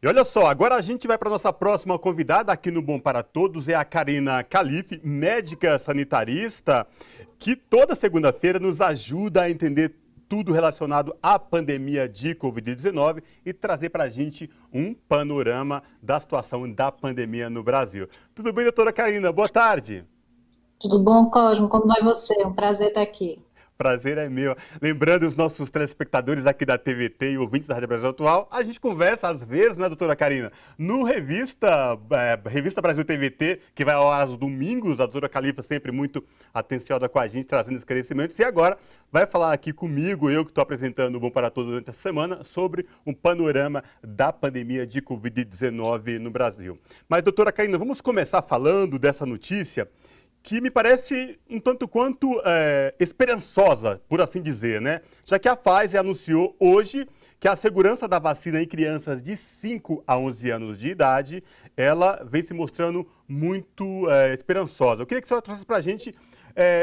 E olha só, agora a gente vai para a nossa próxima convidada aqui no Bom para Todos, é a Karina Calife, médica sanitarista, que toda segunda-feira nos ajuda a entender tudo relacionado à pandemia de Covid-19 e trazer para a gente um panorama da situação da pandemia no Brasil. Tudo bem, doutora Karina? Boa tarde. Tudo bom, Cosmo? Como vai você? Um prazer estar aqui. Prazer é meu. Lembrando os nossos telespectadores aqui da TVT e ouvintes da Rádio Brasil Atual, a gente conversa às vezes, né, doutora Karina? No Revista Brasil TVT, que vai ao ar aos domingos, a doutora Califa sempre muito atenciosa com a gente, trazendo esclarecimentos. E agora vai falar aqui comigo, eu que estou apresentando o Bom para Todos durante a semana, sobre um panorama da pandemia de Covid-19 no Brasil. Mas, doutora Karina, vamos começar falando dessa notícia que me parece um tanto quanto esperançosa, por assim dizer, né? Já que a Pfizer anunciou hoje que a segurança da vacina em crianças de 5 a 11 anos de idade, ela vem se mostrando muito esperançosa. Eu queria que você trouxesse para a gente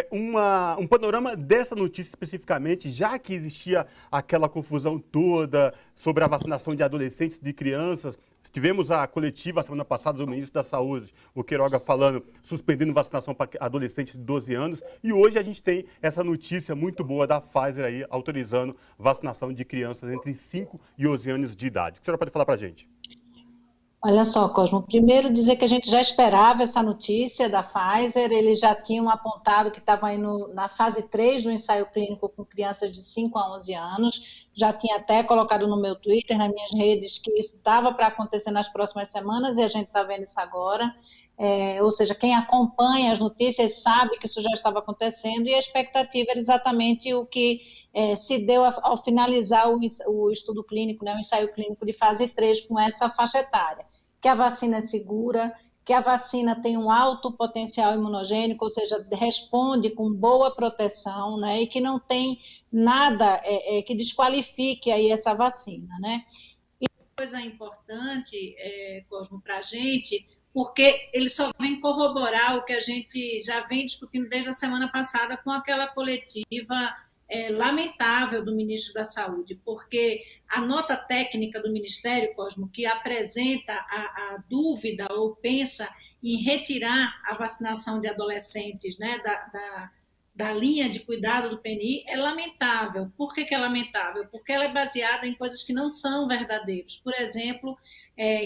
um panorama dessa notícia especificamente, já que existia aquela confusão toda sobre a vacinação de adolescentes e de crianças. Tivemos a coletiva semana passada do ministro da Saúde, o Queiroga, falando, suspendendo vacinação para adolescentes de 12 anos. E hoje a gente tem essa notícia muito boa da Pfizer aí, autorizando vacinação de crianças entre 5 e 11 anos de idade. O que a senhora pode falar para a gente? Olha só, Cosmo, primeiro dizer que a gente já esperava essa notícia da Pfizer, eles já tinham apontado que estavam aí na fase 3 do ensaio clínico com crianças de 5 a 11 anos, já tinha até colocado no meu Twitter, nas minhas redes, que isso estava para acontecer nas próximas semanas e a gente está vendo isso agora. Ou seja, quem acompanha as notícias sabe que isso já estava acontecendo e a expectativa era exatamente o que se deu ao finalizar o estudo clínico, né, o ensaio clínico de fase 3 com essa faixa etária, que a vacina é segura, que a vacina tem um alto potencial imunogênico, ou seja, responde com boa proteção, né, e que não tem nada que desqualifique aí essa vacina, né. E coisa importante, Cosmo, para a gente, porque ele só vem corroborar o que a gente já vem discutindo desde a semana passada com aquela coletiva lamentável do ministro da Saúde, porque a nota técnica do Ministério, Cosmo, que apresenta a dúvida ou pensa em retirar a vacinação de adolescentes, né, da linha de cuidado do PNI, é lamentável. Por que é lamentável? Porque ela é baseada em coisas que não são verdadeiras. Por exemplo,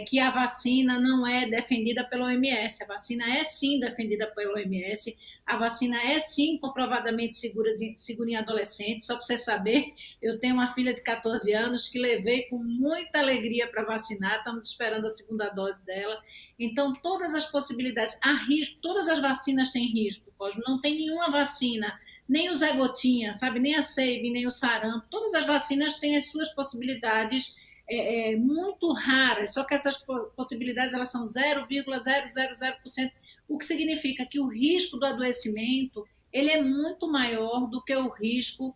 que a vacina não é defendida pela OMS. A vacina é sim defendida pela OMS, a vacina é sim comprovadamente segura em adolescentes. Só para você saber, eu tenho uma filha de 14 anos que levei com muita alegria para vacinar, estamos esperando a segunda dose dela. Então, todas as possibilidades, há risco, todas as vacinas têm risco, Cosmo, não tem nenhuma vacina, nem o Zé Gotinha, sabe, nem a Sabin, nem o sarampo, todas as vacinas têm as suas possibilidades muito raras, só que essas possibilidades elas são 0,000%, o que significa que o risco do adoecimento ele é muito maior do que o risco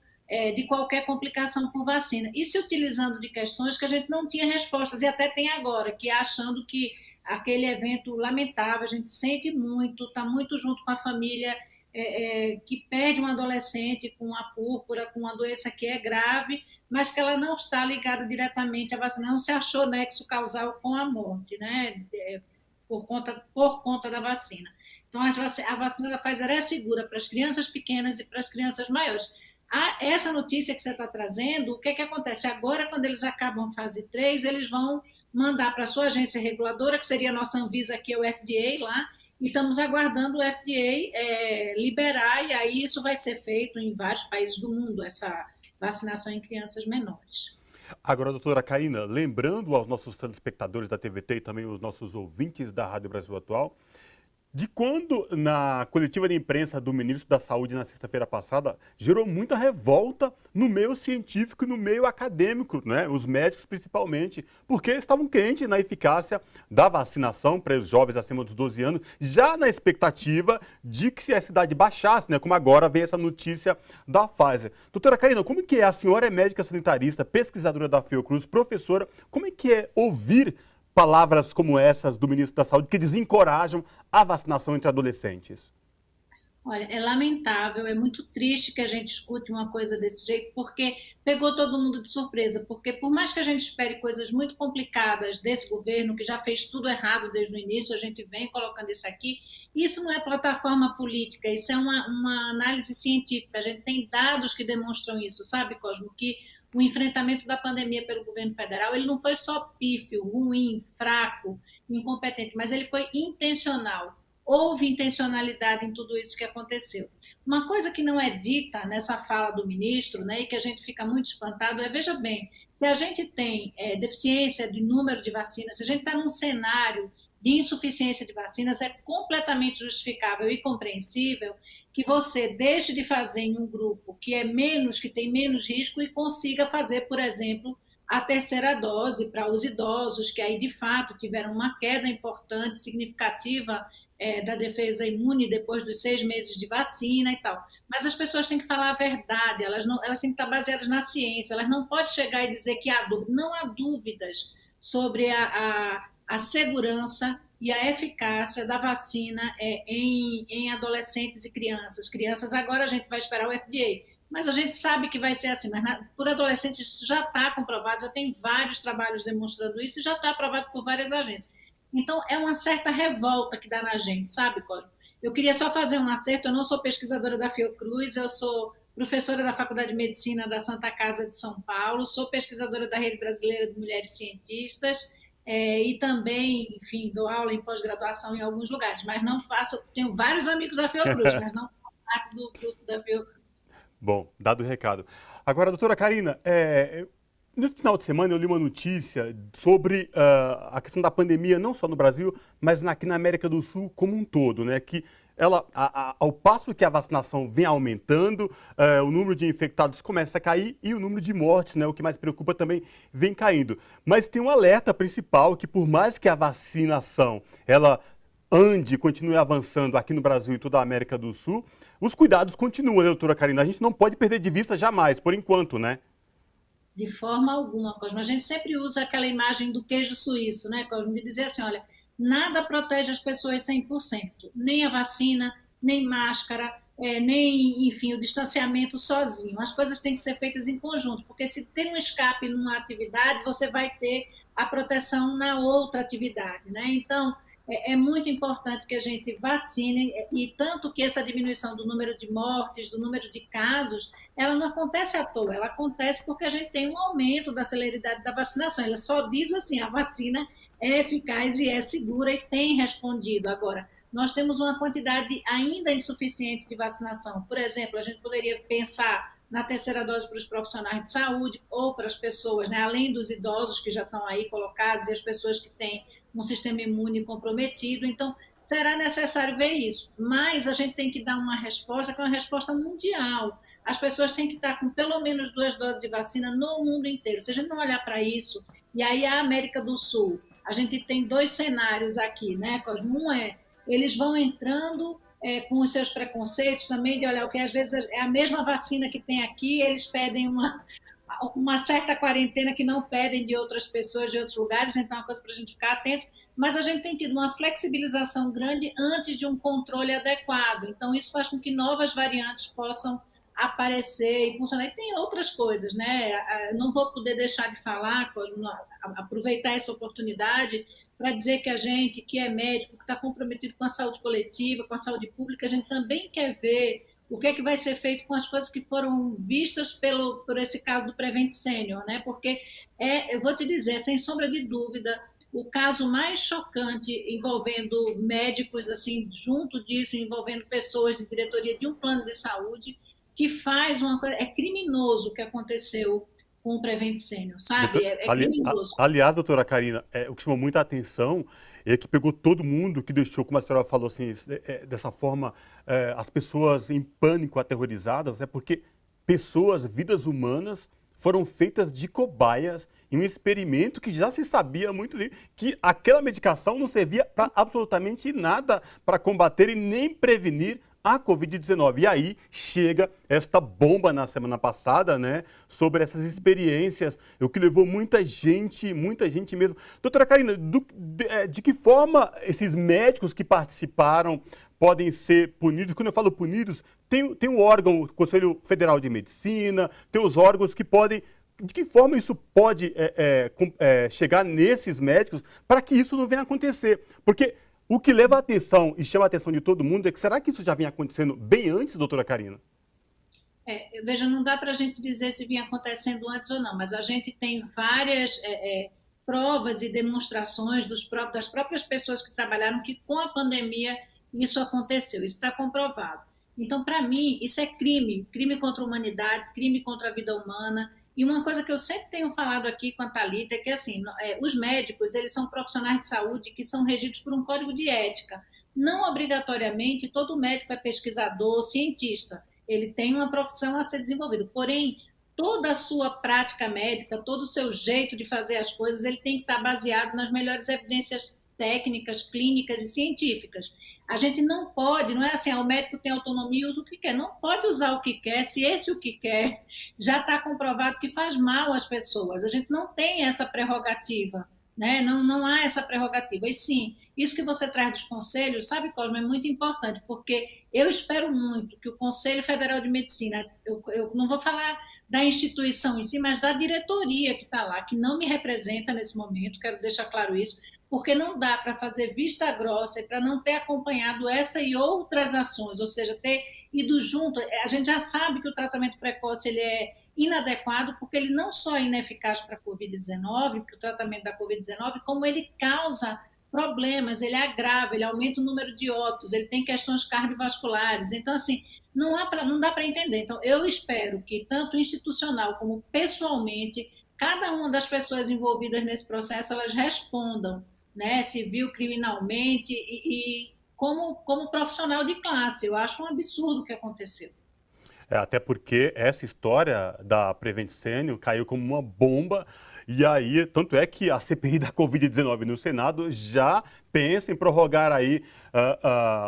de qualquer complicação com vacina. E se utilizando de questões que a gente não tinha respostas, e até tem agora, que é achando que aquele evento lamentável, a gente sente muito, está muito junto com a família que perde um adolescente com a púrpura, com uma doença que é grave, mas que ela não está ligada diretamente à vacina, não se achou nexo causal com a morte, né? Por conta da vacina. Então, a vacina da Pfizer é segura para as crianças pequenas e para as crianças maiores. Essa notícia que você está trazendo, o que acontece? Agora, quando eles acabam a fase 3, eles vão mandar para a sua agência reguladora, que seria a nossa Anvisa, que é o FDA lá, e estamos aguardando o FDA liberar, e aí isso vai ser feito em vários países do mundo, essa vacinação em crianças menores. Agora, doutora Karina, lembrando aos nossos telespectadores da TVT e também os nossos ouvintes da Rádio Brasil Atual, de quando, na coletiva de imprensa do ministro da Saúde na sexta-feira passada, gerou muita revolta no meio científico e no meio acadêmico, né? Os médicos principalmente, porque estavam crentes na eficácia da vacinação para os jovens acima dos 12 anos, já na expectativa de que se a cidade baixasse, né? Como agora vem essa notícia da Pfizer. Doutora Karina, como que é? A senhora é médica sanitarista, pesquisadora da Fiocruz, professora, como é que é ouvir palavras como essas do ministro da Saúde que desencorajam a vacinação entre adolescentes? Olha, é lamentável, é muito triste que a gente escute uma coisa desse jeito, porque pegou todo mundo de surpresa. Porque, por mais que a gente espere coisas muito complicadas desse governo, que já fez tudo errado desde o início, a gente vem colocando isso aqui. Isso não é plataforma política, isso é uma análise científica. A gente tem dados que demonstram isso, sabe, Cosmo? Que o enfrentamento da pandemia pelo governo federal ele não foi só pífio, ruim, fraco, incompetente, mas ele foi intencional. Houve intencionalidade em tudo isso que aconteceu. Uma coisa que não é dita nessa fala do ministro, né, e que a gente fica muito espantado é, veja bem, se a gente tem deficiência de número de vacinas, se a gente está num cenário de insuficiência de vacinas, é completamente justificável e compreensível que você deixe de fazer em um grupo que é menos, que tem menos risco e consiga fazer, por exemplo, a terceira dose para os idosos, que aí de fato tiveram uma queda importante, significativa da defesa imune depois dos 6 meses de vacina e tal. Mas as pessoas têm que falar a verdade, elas têm que estar baseadas na ciência, elas não podem chegar e dizer que há dúvida. Não há dúvidas sobre a segurança e a eficácia da vacina em adolescentes e crianças. Crianças, agora a gente vai esperar o FDA, mas a gente sabe que vai ser assim. Mas por adolescentes isso já está comprovado, já tem vários trabalhos demonstrando isso e já está aprovado por várias agências. Então, é uma certa revolta que dá na gente, sabe, Cosmo? Eu queria só fazer um acerto, eu não sou pesquisadora da Fiocruz, eu sou professora da Faculdade de Medicina da Santa Casa de São Paulo, sou pesquisadora da Rede Brasileira de Mulheres Cientistas e também, enfim, dou aula em pós-graduação em alguns lugares, mas não faço, tenho vários amigos da Fiocruz, mas não faço parte do grupo da Fiocruz. Bom, dado o recado. Agora, doutora Karina, no final de semana eu li uma notícia sobre a questão da pandemia, não só no Brasil, mas aqui na América do Sul como um todo, né? Que ao passo que a vacinação vem aumentando, o número de infectados começa a cair e o número de mortes, né? O que mais preocupa também vem caindo. Mas tem um alerta principal que por mais que a vacinação ela ande, continue avançando aqui no Brasil e toda a América do Sul, os cuidados continuam, né, doutora Karina? A gente não pode perder de vista jamais, por enquanto, né? De forma alguma, Cosmo. A gente sempre usa aquela imagem do queijo suíço, né, Cosmo? De dizer assim, olha, nada protege as pessoas 100%, nem a vacina, nem máscara, nem, enfim, o distanciamento sozinho. As coisas têm que ser feitas em conjunto, porque se tem um escape numa atividade, você vai ter a proteção na outra atividade, né? Então, é muito importante que a gente vacine, e tanto que essa diminuição do número de mortes, do número de casos, ela não acontece à toa, ela acontece porque a gente tem um aumento da celeridade da vacinação. Ela só diz assim, a vacina é eficaz e é segura e tem respondido. Agora, nós temos uma quantidade ainda insuficiente de vacinação. Por exemplo, a gente poderia pensar na terceira dose para os profissionais de saúde ou para as pessoas, né, além dos idosos que já estão aí colocados e as pessoas que têm um sistema imune comprometido. Então, será necessário ver isso. Mas a gente tem que dar uma resposta que é uma resposta mundial. As pessoas têm que estar com pelo menos 2 doses de vacina no mundo inteiro. Se a gente não olhar para isso, e aí a América do Sul, a gente tem 2 cenários aqui, né, Cosmo? Um eles vão entrando com os seus preconceitos também, de olhar o que às vezes é a mesma vacina que tem aqui, eles pedem uma certa quarentena que não pedem de outras pessoas, de outros lugares, então é uma coisa para a gente ficar atento, mas a gente tem tido uma flexibilização grande antes de um controle adequado, então isso faz com que novas variantes possam aparecer e funcionar. E tem outras coisas, né? Não vou poder deixar de falar, Cosmo, aproveitar essa oportunidade para dizer que a gente, que é médico, que está comprometido com a saúde coletiva, com a saúde pública, a gente também quer ver o que é que vai ser feito com as coisas que foram vistas por esse caso do Prevent Senior, né? Porque eu vou te dizer, sem sombra de dúvida, o caso mais chocante envolvendo médicos, assim, junto disso, envolvendo pessoas de diretoria de um plano de saúde, que faz uma coisa, é criminoso o que aconteceu com o Prevent Senior, sabe? É criminoso. Aliás, doutora Karina, o que chamou muita atenção é que pegou todo mundo, que deixou, como a senhora falou assim, dessa forma, as pessoas em pânico, aterrorizadas, porque pessoas, vidas humanas, foram feitas de cobaias em um experimento que já se sabia muito que aquela medicação não servia para absolutamente nada para combater e nem prevenir à Covid-19. E aí chega esta bomba na semana passada, né, sobre essas experiências, o que levou muita gente mesmo. Doutora Karina, de que forma esses médicos que participaram podem ser punidos? Quando eu falo punidos, tem um órgão, o Conselho Federal de Medicina, tem os órgãos que podem. De que forma isso pode chegar nesses médicos para que isso não venha a acontecer? Porque o que leva a atenção e chama a atenção de todo mundo é que será que isso já vinha acontecendo bem antes, doutora Karina? Veja, não dá para a gente dizer se vinha acontecendo antes ou não, mas a gente tem várias provas e demonstrações das próprias pessoas que trabalharam que com a pandemia isso aconteceu, isso está comprovado. Então, para mim, isso é crime contra a humanidade, crime contra a vida humana. E uma coisa que eu sempre tenho falado aqui com a Thalita é que assim, os médicos, eles são profissionais de saúde que são regidos por um código de ética. Não obrigatoriamente todo médico é pesquisador, cientista. Ele tem uma profissão a ser desenvolvida. Porém, toda a sua prática médica, todo o seu jeito de fazer as coisas, ele tem que estar baseado nas melhores evidências técnicas, clínicas e científicas. A gente não pode, não é assim, o médico tem autonomia, usa o que quer. Não pode usar o que quer, se esse o que quer já está comprovado que faz mal às pessoas. A gente não tem essa prerrogativa, né? Não há essa prerrogativa. E sim, isso que você traz dos conselhos, sabe, Cosmo, é muito importante, porque eu espero muito que o Conselho Federal de Medicina, eu não vou falar da instituição em si, mas da diretoria que está lá, que não me representa nesse momento, quero deixar claro isso, porque não dá para fazer vista grossa e para não ter acompanhado essa e outras ações, ou seja, ter ido junto. A gente já sabe que o tratamento precoce ele é inadequado, porque ele não só é ineficaz para a Covid-19, para o tratamento da Covid-19, como ele causa problemas, ele agrava, ele aumenta o número de óbitos, ele tem questões cardiovasculares. Então, assim, não dá para entender. Então, eu espero que, tanto institucional como pessoalmente, cada uma das pessoas envolvidas nesse processo, elas respondam, né, civil, criminalmente e como profissional de classe. Eu acho um absurdo o que aconteceu. Até porque essa história da Prevent Senior caiu como uma bomba. E aí, tanto é que a CPI da Covid-19 no Senado já pensa em prorrogar aí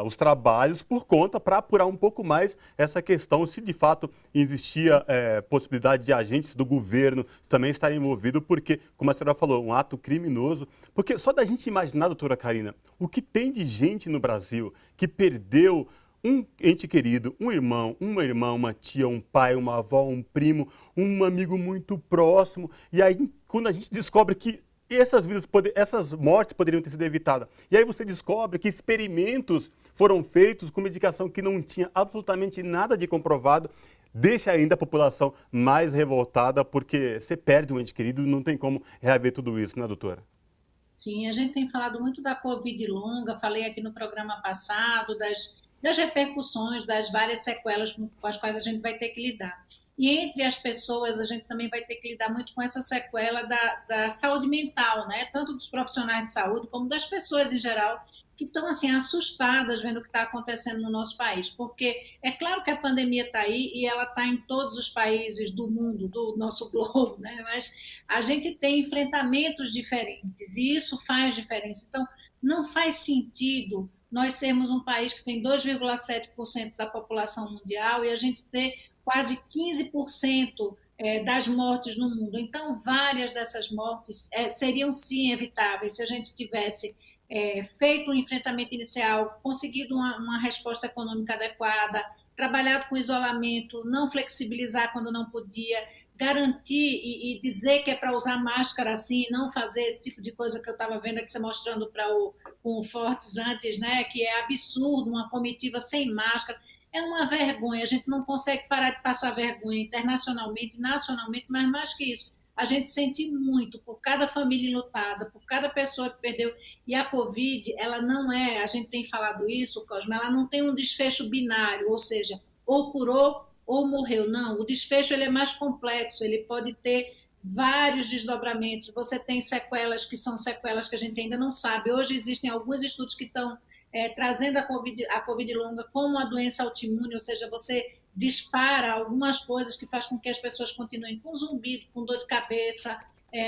os trabalhos por conta para apurar um pouco mais essa questão, se de fato existia possibilidade de agentes do governo também estarem envolvidos, porque, como a senhora falou, um ato criminoso. Porque só da gente imaginar, doutora Karina, o que tem de gente no Brasil que perdeu um ente querido, um irmão, uma irmã, uma tia, um pai, uma avó, um primo, um amigo muito próximo. E aí, quando a gente descobre que essas mortes poderiam ter sido evitadas, e aí você descobre que experimentos foram feitos com medicação que não tinha absolutamente nada de comprovado, deixa ainda a população mais revoltada, porque você perde um ente querido e não tem como reaver tudo isso, né, doutora? Sim, a gente tem falado muito da Covid longa, falei aqui no programa passado, das repercussões, das várias sequelas com as quais a gente vai ter que lidar. E entre as pessoas, a gente também vai ter que lidar muito com essa sequela da saúde mental, né? Tanto dos profissionais de saúde, como das pessoas em geral, que estão assim assustadas vendo o que está acontecendo no nosso país. Porque é claro que a pandemia está aí e ela está em todos os países do mundo, do nosso globo, né? Mas a gente tem enfrentamentos diferentes e isso faz diferença. Então, não faz sentido nós sermos um país que tem 2,7% da população mundial e a gente ter quase 15% das mortes no mundo. Então, várias dessas mortes seriam sim evitáveis se a gente tivesse feito um enfrentamento inicial, conseguido uma resposta econômica adequada, trabalhado com isolamento, não flexibilizar quando não podia, garantir e dizer que é para usar máscara assim, não fazer esse tipo de coisa que eu estava vendo aqui você mostrando com o Fortes antes, né, que é absurdo, uma comitiva sem máscara. É uma vergonha, a gente não consegue parar de passar vergonha internacionalmente, nacionalmente, mas mais que isso, a gente sente muito por cada família enlutada, por cada pessoa que perdeu. E a Covid, ela não é, a gente tem falado isso, Cosme, ela não tem um desfecho binário, ou seja, ou curou ou morreu. Não, o desfecho ele é mais complexo, ele pode ter vários desdobramentos. Você tem sequelas que são sequelas que a gente ainda não sabe. Hoje existem alguns estudos que estão trazendo a COVID longa como uma doença autoimune, ou seja, você dispara algumas coisas que faz com que as pessoas continuem com zumbido, com dor de cabeça,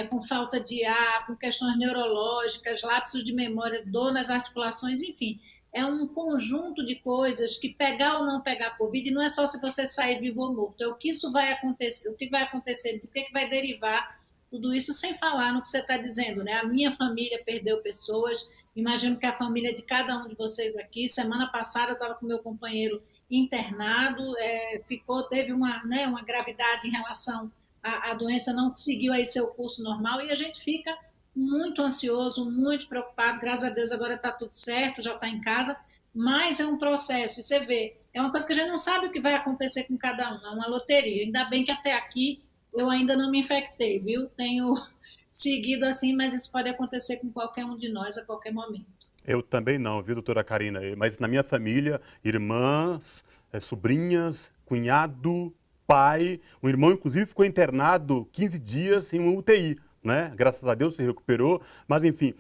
com falta de ar, com questões neurológicas, lapsos de memória, dor nas articulações, enfim. é um conjunto de coisas que pegar ou não pegar Covid não é só se você sair vivo ou morto, é o que isso vai acontecer, o que vai acontecer, do que vai derivar tudo isso, sem falar no que você está dizendo, né? A minha família perdeu pessoas, imagino que a família de cada um de vocês aqui, semana passada eu estava com meu companheiro internado, teve uma, né, uma gravidade em relação à doença, não seguiu aí seu curso normal e a gente fica muito ansioso, muito preocupado. Graças a Deus agora está tudo certo, já está em casa, mas é um processo. E você vê, é uma coisa que a gente não sabe o que vai acontecer com cada um, é uma loteria. Ainda bem que até aqui eu ainda não me infectei, viu? Tenho seguido assim, mas isso pode acontecer com qualquer um de nós a qualquer momento. Eu também não, viu, doutora Karina? Mas na minha família, irmãs, sobrinhas, cunhado, pai, um irmão inclusive ficou internado 15 dias em uma UTI, né? Graças a Deus se recuperou, mas enfim,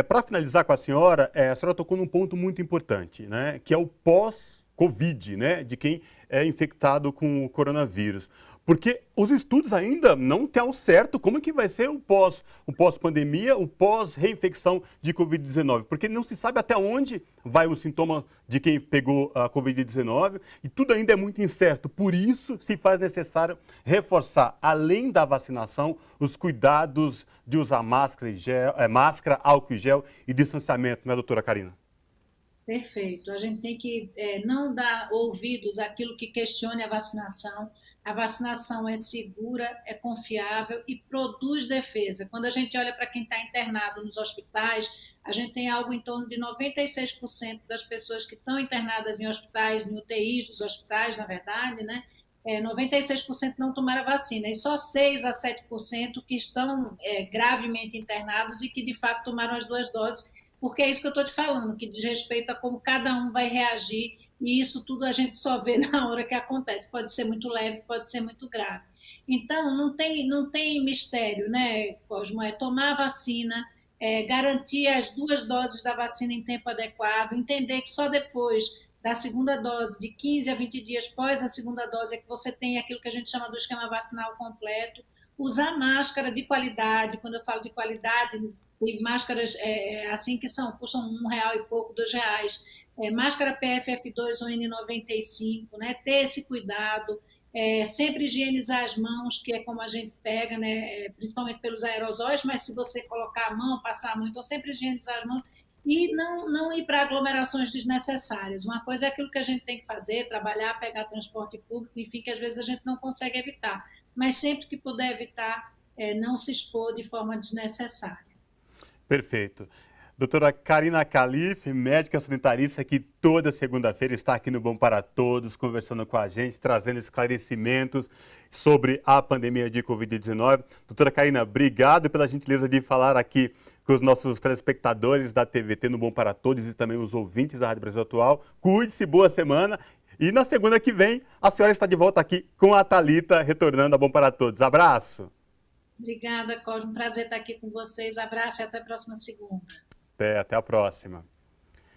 para finalizar com a senhora tocou num ponto muito importante, né? Que é o pós-Covid, né? De quem é infectado com o coronavírus. Porque os estudos ainda não têm ao certo como é que vai ser o pós-pandemia, o pós-reinfecção de Covid-19. Porque não se sabe até onde vai o sintoma de quem pegou a Covid-19 e tudo ainda é muito incerto. Por isso, se faz necessário reforçar, além da vacinação, os cuidados de usar máscara, álcool e gel e distanciamento, né, doutora Karina? Perfeito. A gente tem que não dar ouvidos àquilo que questione a vacinação. A vacinação é segura, é confiável e produz defesa. Quando a gente olha para quem está internado nos hospitais, a gente tem algo em torno de 96% das pessoas que estão internadas em hospitais, em UTIs dos hospitais, na verdade, né? 96% não tomaram a vacina e só 6 a 7% que estão gravemente internados e que de fato tomaram as 2 doses, porque é isso que eu estou te falando, que diz respeito a como cada um vai reagir, e isso tudo a gente só vê na hora que acontece. Pode ser muito leve, pode ser muito grave. Então, não tem mistério, né, Cosmo? É tomar a vacina, garantir as 2 doses da vacina em tempo adequado, entender que só depois da segunda dose, de 15 a 20 dias pós a segunda dose, é que você tem aquilo que a gente chama do esquema vacinal completo, usar máscara de qualidade. Quando eu falo de qualidade, tem máscaras assim que custam R$ 1 e pouco, R$ 2. Máscara PFF2 ou N95, né? Ter esse cuidado, sempre higienizar as mãos, que é como a gente pega, né? Principalmente pelos aerosóis, mas se você colocar a mão, passar a mão, então sempre higienizar as mãos e não ir para aglomerações desnecessárias. Uma coisa é aquilo que a gente tem que fazer, trabalhar, pegar transporte público, enfim, que às vezes a gente não consegue evitar, mas sempre que puder evitar, não se expor de forma desnecessária. Perfeito. Doutora Karina Calife, médica sanitarista, que toda segunda-feira está aqui no Bom para Todos, conversando com a gente, trazendo esclarecimentos sobre a pandemia de Covid-19. Doutora Karina, obrigado pela gentileza de falar aqui com os nossos telespectadores da TVT no Bom para Todos e também os ouvintes da Rádio Brasil Atual. Cuide-se, boa semana. E na segunda que vem, a senhora está de volta aqui com a Thalita, retornando a Bom para Todos. Abraço. Obrigada, Cosmo. Prazer estar aqui com vocês. Abraço e até a próxima segunda. Até a próxima.